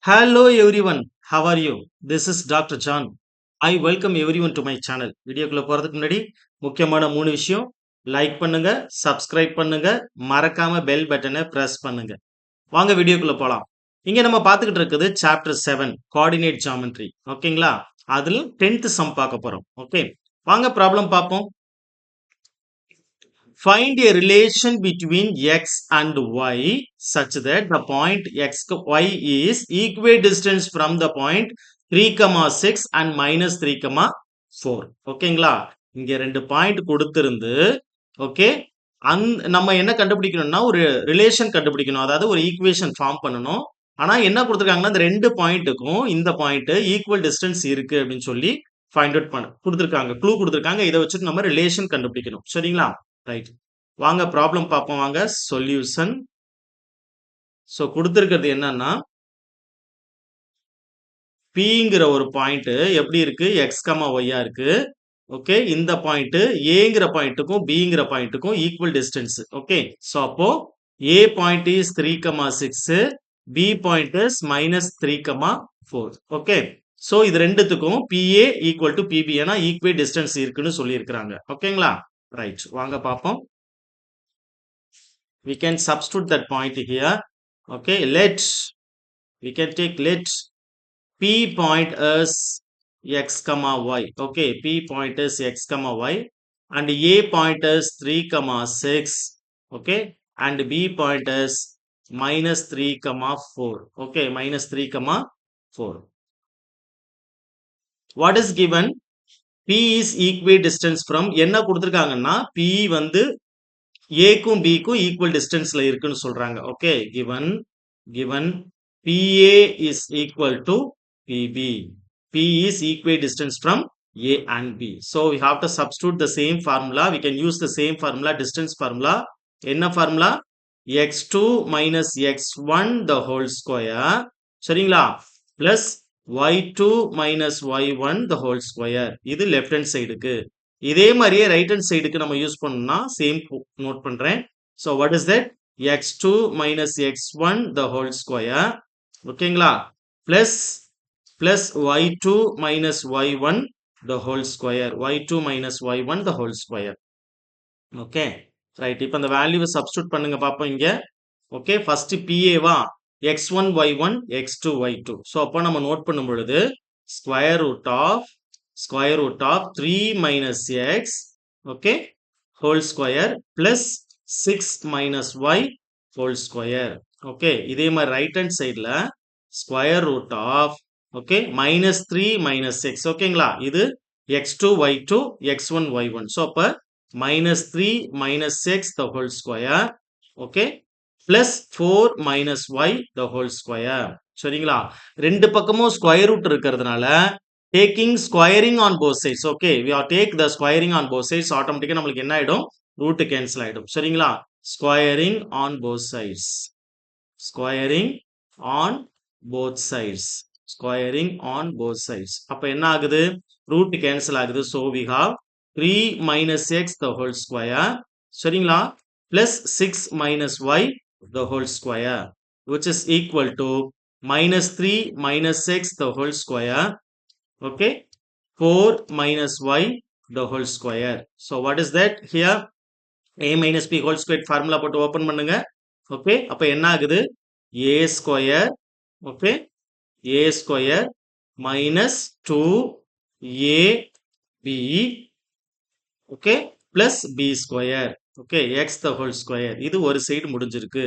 Hello everyone, how are you? This is Dr. John. I welcome everyone to my channel. வீடியோக்குள்ள போறதுக்கு முன்னாடி முக்கியமான 3 விஷயம். லைக் பண்ணுங்க, சப்ஸ்கிரைப் பண்ணுங்க, மறக்காம பெல் பட்டனை பிரஸ் பண்ணுங்க. வாங்க வீடியோக்குள்ள போலாம். இங்க நம்ம பார்த்துக்கிட்டு இருக்குது சாப்டர் 7 கோஆர்டினேட் ஜியோமெட்ரி. ஓகேங்களா? அதில் 10th சம் பார்க்க போறோம். ஓகே. வாங்க ப்ராப்ளம் பார்ப்போம். Find a relation between x and y such that the point x y is equidistant from the point 3, 6 and minus 3, 4. ஓகேங்களா? இங்க ரெண்டு பாயிண்ட் கொடுத்திருந்து ஓகே நம்ம என்ன கண்டுபிடிக்கணும்னா ஒரு ரிலேஷன் கண்டுபிடிக்கணும். அதாவது ஒரு ஈக்குவேஷன் ஃபார்ம் பண்ணணும். ஆனா என்ன கொடுத்திருக்காங்கன்னா இந்த ரெண்டு பாயிண்ட்டுக்கும் இந்த பாயிண்ட் ஈக்குவல் டிஸ்டன்ஸ் இருக்கு அப்படின்னு சொல்லி ஃபைண்ட் அவுட் பண்ண கொடுத்திருக்காங்க. க்ளூ கொடுத்திருக்காங்க. இதை வச்சுட்டு நம்ம ரிலேஷன் கண்டுபிடிக்கணும். சரிங்களா? ரைட். வாங்க ப்ராப்ளம் பார்ப்போம். வாங்க சொல்யூஷன். ஸோ கொடுத்துருக்கிறது என்னன்னா பிங்கிற ஒரு பாயிண்ட் எப்படி இருக்கு எக்ஸ் கமா ஒய்யா இருக்கு. ஓகே, இந்த பாயிண்ட் ஏங்கிற பாயிண்ட்டுக்கும் பிங்கிற பாயிண்ட்டுக்கும் ஈக்குவல் டிஸ்டன்ஸ். ஓகே, ஸோ அப்போ A point is 3, 6, B point is -3, 4. Okay, so இது ரெண்டுத்துக்கும் பிஏ ஈக்குவல் டு பிபி ஏன்னா ஈக்குவல் டிஸ்டன்ஸ் இருக்குன்னு சொல்லியிருக்கிறாங்க. ஓகேங்களா? ரைட், வாங்க பார்ப்போம். We can substitute that point here. Okay, we can take let P point as x comma y. Okay, P point is x comma y and A point is 3, 6. Okay, and B point is -3, 4. Okay, -3, 4. What is given? P is equidistant from என்ன கொடுத்திருக்காங்கன்னா P வந்து ஏக்கும் பிக்கும் equal டிஸ்டன்ஸ்ல இருக்குன்னு சொல்றாங்க. Okay, given PA is equal to PB. P is equidistant from A and B. So we have to substitute the same formula. We can use the same formula, distance formula. என்ன formula? x2 minus x1 the whole square. சரிங்களா? plus y2 minus y1 the whole square. இது left hand sideக்கு. இதே மாதிரியே right hand சைடுக்கு நம்ம use பண்ணோம்னா same note பண்றேன். So what is that? x2 minus x1 the whole square. ஓகேங்களா? plus y2 minus y1 the whole square. y2 minus y1 the whole square. Okay, right. இப்போ அந்த வேல்யூவை சப்ஸ்டியூட் பண்ணுங்க பார்ப்போம் இங்க. Okay, first பிஏவா x1 y1 x2 y2. So அப்போ நம்ம note பண்ணும் பொழுது square root of 3 minus x, okay, whole square plus 6 minus y whole square. Okay, இதே மாதிரி ரைட் ஹேண்ட் சைடுல square root of okay -3 minus x. ஓகேங்களா? இது x2 y2 x1 y1. So அப்போ -3 minus x the whole square. Okay, plus 4 minus y the whole square. சரிங்களா? ரெண்டு பக்கமும் square root இருக்கிறதுனால taking squaring on both sides. Okay, we are take the squaring on both sides. Automatically நம்மளுக்கு என்ன ஆயிடும்? Root cancel ஆயிடும். சரிங்களா? squaring on both sides. squaring on both sides. squaring on both sides. அப்ப என்ன ஆகுது? Root cancel ஆகுது. So we have 3 minus x the whole square. சரிங்களா? plus 6 minus y the whole square, which is equal to -3 minus x the whole square. Okay, 4 minus y the whole square. So what is that here? A minus b whole square formula போட்டு open பண்ணுங்க. Okay, அப்ப என்ன ஆகுது? a square, okay, a square minus 2ab, okay, plus b square. Okay, x the whole square. இது ஒரு side முடிஞ்சிருக்கு.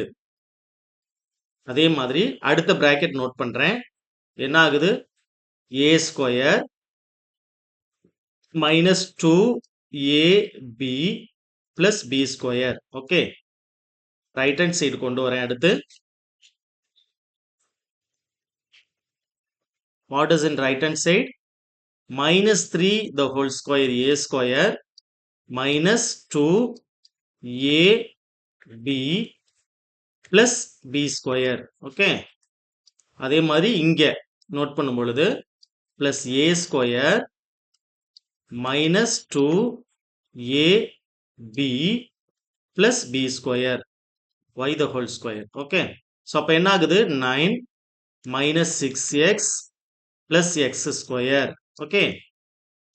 அதே மாதிரி அடுத்த பிராக்கெட் நோட் பண்றேன். என்ன ஆகுது? a square minus 2ab plus b square. Okay, right hand side கொண்டு வரேன். அடுத்து what is in right hand side? -3 the whole square a square minus 2ab plus b square. Okay, அதே மாதிரி இங்க நோட் பண்ணும் பொழுது plus a square minus 2ab plus b square y the whole square. Okay, so அப்ப என்ன ஆகுது? 9 minus 6x plus x square. Okay.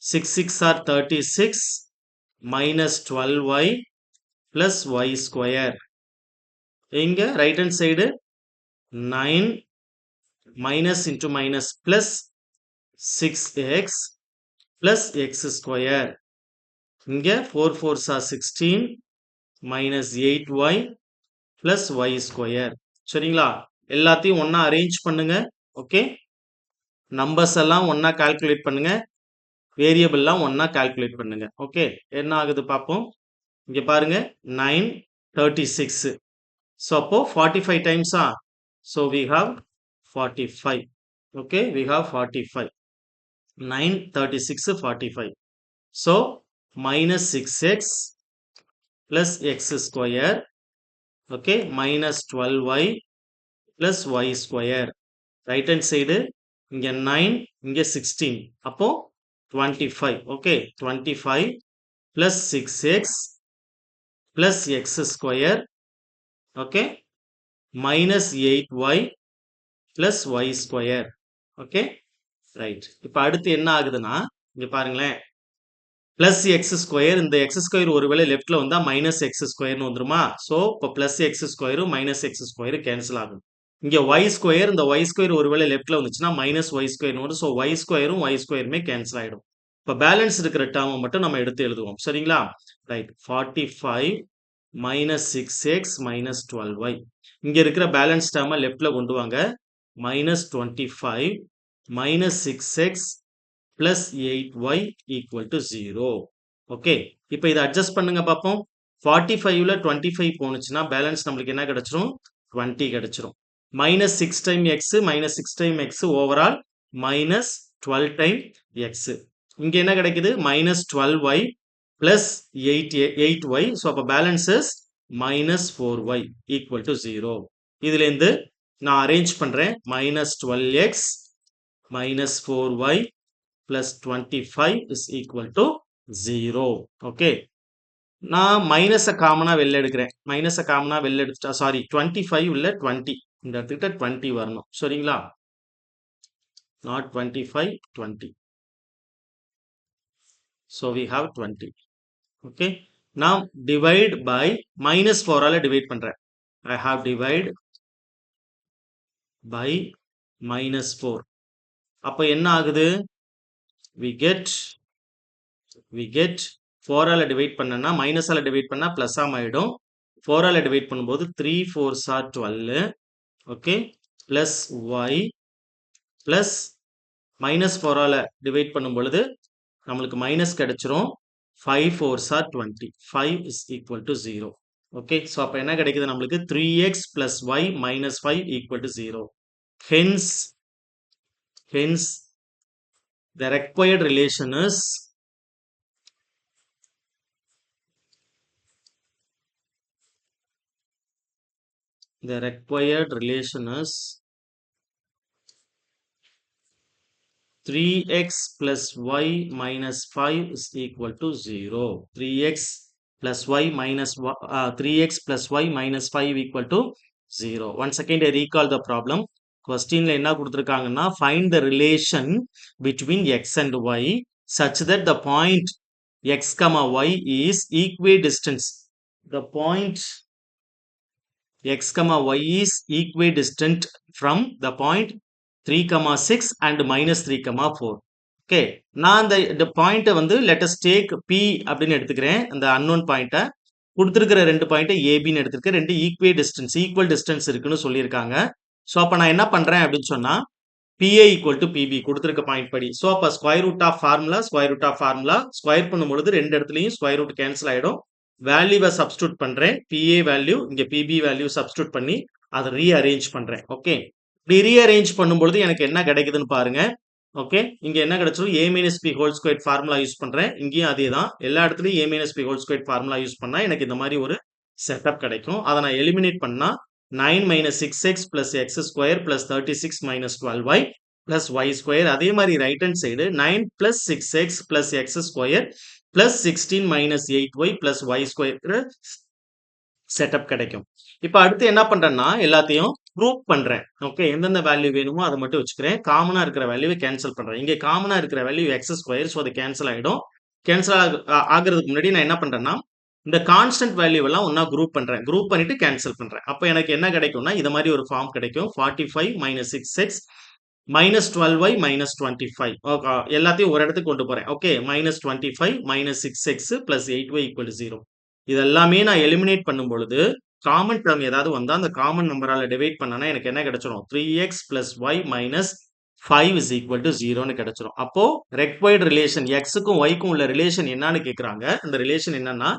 6 6 are 36 minus 12y plus y square. இங்க right hand side 9 minus into minus plus 6x plus x square. இங்க 4 4s are 16 minus 8y plus y square. சரிங்களா? எல்லாத்தையும் ஒண்ணா arrange பண்ணுங்க. Okay. Numbers எல்லாம் ஒண்ணா calculate பண்ணுங்க. Variable எல்லாம் ஒண்ணா கால்குலேட் பண்ணுங்க. ஓகே. என்ன ஆகுது பாப்போம். இங்க பாருங்க 9 36. So அப்போ 45 times so we have 45. Okay, we have 45. 9 36 45. So minus 6x plus x square. Okay, minus 12y plus y square. Right hand side இங்க 9 இங்க 16. அப்போ 25. Okay, 25 plus 6x plus x square. Okay, minus 8y plus y square. Okay, right. இப்ப அடுத்து என்ன ஆகுதுன்னா இங்க பாருங்களேன் plus x square இந்த x square ஒருவேளை லெஃப்ட்ல வந்தா minus x square னு வந்துருமா. so இப்ப plus x square minus x square cancel ஆகும். இங்க y square இந்த y square ஒருவேளை லெஃப்ட்ல வந்துச்சுன்னா minus y square னு வரும். so y square y square மே கேன்சல் ஆயிடும். இப்ப பேலன்ஸ் இருக்கிற டேர்ம் மட்டும் நம்ம எடுத்து எழுதுவோம். சரிங்களா? Right. 45 minus 6x minus 12y. இங்க இருக்கிற பேலன்ஸ் டேர்மை லெஃப்ட்ல கொண்டு வாங்க. minus 25 minus 6x plus 8y equal to 0. Okay. இப்போ இதை அட்ஜஸ்ட் பண்ணுங்க பாப்போம். 45ல 25 போனுச்சுன்னா பேலன்ஸ் நம்மளுக்கு என்ன கிடைச்சிரும்? 20 கிடைச்சிரும். minus 6 time x minus 6 time x overall minus 12 time x. இங்க என்ன கிடைக்குது? minus 12y plus 8y. so அப்ப balance is minus 4y equal to 0. இதுல இருந்து நான் அரேஞ்ச் பண்றேன். minus 12x minus 4y plus 25 is equal to 0. Okay. நான் மைனஸை காமனா வெளில எடுக்கிறேன். மைனஸை காமனா வெளில எடுத்துட்டா சாரி 25 இல்ல 20 இந்த இடத்துக்கிட்ட 20 வரணும். சரிங்களா? not 25 20. so we have 20. okay. now divide by minus 4 ஆல டிவைட் பண்றேன். I have divide by minus 4. அப்ப என்ன ஆகுது? we get 4 ஆல டிவைட் பண்ணனா மைனஸ் ஆல டிவைட் பண்ணா பிளஸ் ஆயிடும். 4 ஆல டிவைட் பண்ணும்போது 3 4s are 12. Okay. Plus y plus minus 4 ஆல டிவைட் பண்ணும் பொழுது நம்மளுக்கு மைனஸ் கிடைச்சிரும். 5 4s are 20. 5 is equal to 0. Okay. so அப்ப என்ன கிடைக்குது நம்மளுக்கு? 3x plus y minus 5 equal to 0. hence the required relation is the required relation is 3x plus y minus 5 is equal to 0. 3x plus y minus 3x plus y minus 5 equal to 0. Once again I recall the problem. Questionல என்ன கொடுத்திருக்காங்கன்னா find the relation between x and y such that the point x comma y is equidistant. The point x comma y is equidistant from the point 3 comma 6 and minus 3 comma 4. Okay. நான் இந்த பாயிண்ட்டை வந்து let us take p அப்படின்னு எடுத்துக்கிறேன். அந்த unknown பாயிண்ட்டை கொடுத்துருக்கிற ரெண்டு பாயிண்ட்டை ஏபின்னு எடுத்துருக்கேன். ரெண்டு ஈக்குவல் டிஸ்டன்ஸ் இருக்குன்னு சொல்லியிருக்காங்க. ஸோ அப்போ நான் என்ன பண்றேன் அப்படின்னு சொன்னா PA equal to PB கொடுத்துருக்க பாயிண்ட் படி. ஸோ அப்போ square root of formula square பண்ணும்பொழுது ரெண்டு இடத்துலையும் ஸ்கொயர் ரூட் கேன்சல் ஆயிடும். வேல்யூவை சப்ஸ்டியூட் பண்றேன். PA வேல்யூ இங்க PB வேல்யூ சப்ஸ்டியூட் பண்ணி அதை ரீஅரேஞ்ச் பண்றேன். ஓகே. இப்படி ரீஅரேஞ்ச் பண்ணும்பொழுது எனக்கு என்ன கிடைக்குதுன்னு பாருங்க. ஓகே. இங்க என்ன கிடைச்சிரும்? a minus b whole square formula use பண்றேன். இங்கேயும் அதே தான். எல்லா இடத்துலயும் a minus b whole square formula use பண்ணா எனக்கு இந்த மாதிரி ஒரு செட்டப் கிடைக்கும். அதை நான் எலிமினேட் பண்ணா 9 minus 6x plus x square plus 36 minus 12y plus y square. அதே மாதிரி right hand side 9 plus 6x plus x square plus 16 minus 8y plus y square setup கிடைக்கும். இப்ப அடுத்து என்ன பண்றேன்னா, எல்லாத்தையும் குரூப் பண்றேன். ஓகே. எந்தெந்த வேல்யூ வேணுமோ அத மட்டும் வச்சுக்கிறேன். காமனா இருக்கிற வேல்யூவ கேன்சல் பண்றேன். இங்க காமனா இருக்கிற வேல்யூ எக்ஸ் ஸ்கொயர். ஸோ அது கேன்சல் ஆயிடும். கேன்சல் ஆகுறதுக்கு முன்னாடி நான் என்ன பண்றேன்னா, இந்த கான்ஸ்டன்ட் வேல்யூவெல்லாம் ஒண்ணா குரூப் பண்றேன். குரூப் பண்ணிட்டு கேன்சல் பண்றேன். அப்ப எனக்கு என்ன கிடைக்கும்னா, இத மாரி ஒரு ஃபார்ம் கிடைக்கும். 45 - 6x -12y -25 எல்லாத்தையும் ஒரு இடத்துக்கு கொண்டு போறேன். ஓகே. -25 -6x + 8y = 0. இது எல்லாமே நான் எலிமினேட் பண்ணும் பொழுது, காமன் டெர்ம் ஏதாவது வந்தா, அந்த காமன் நம்பரால டிவைட் பண்ணனா எனக்கு என்ன கிடைச்சிரும்? 3x + y - 5 = 0ன்னு கிடைச்சிரும். அப்போ ரெக்வைர்ட் ரிலேஷன் xக்கும் yக்கும் உள்ள ரிலேஷன் என்னான்னு கேட்குறாங்க. அந்த ரிலேஷன் என்னன்னா,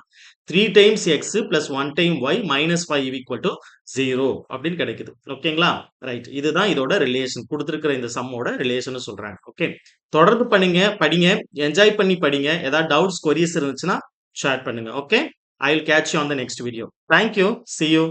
3 டைம்ஸ் x + 1 டைம் y -5 = 0 அப்படின்னு கிடைக்குது. ஓகேங்களா? ரைட். இதுதான் இதோட ரிலேஷன். குடுத்திருக்கிற இந்த சம்மோட ரிலேஷன்னு சொல்றாங்க. ஓகே. தொடர்ந்து படிங்க. என்ஜாய் பண்ணி படிங்க. ஏதாவது டவுட்ஸ், கொரீஸ் இருந்துச்சுன்னா ஷேர் பண்ணுங்க. Okay. I will catch you on the next video. Thank you. See you.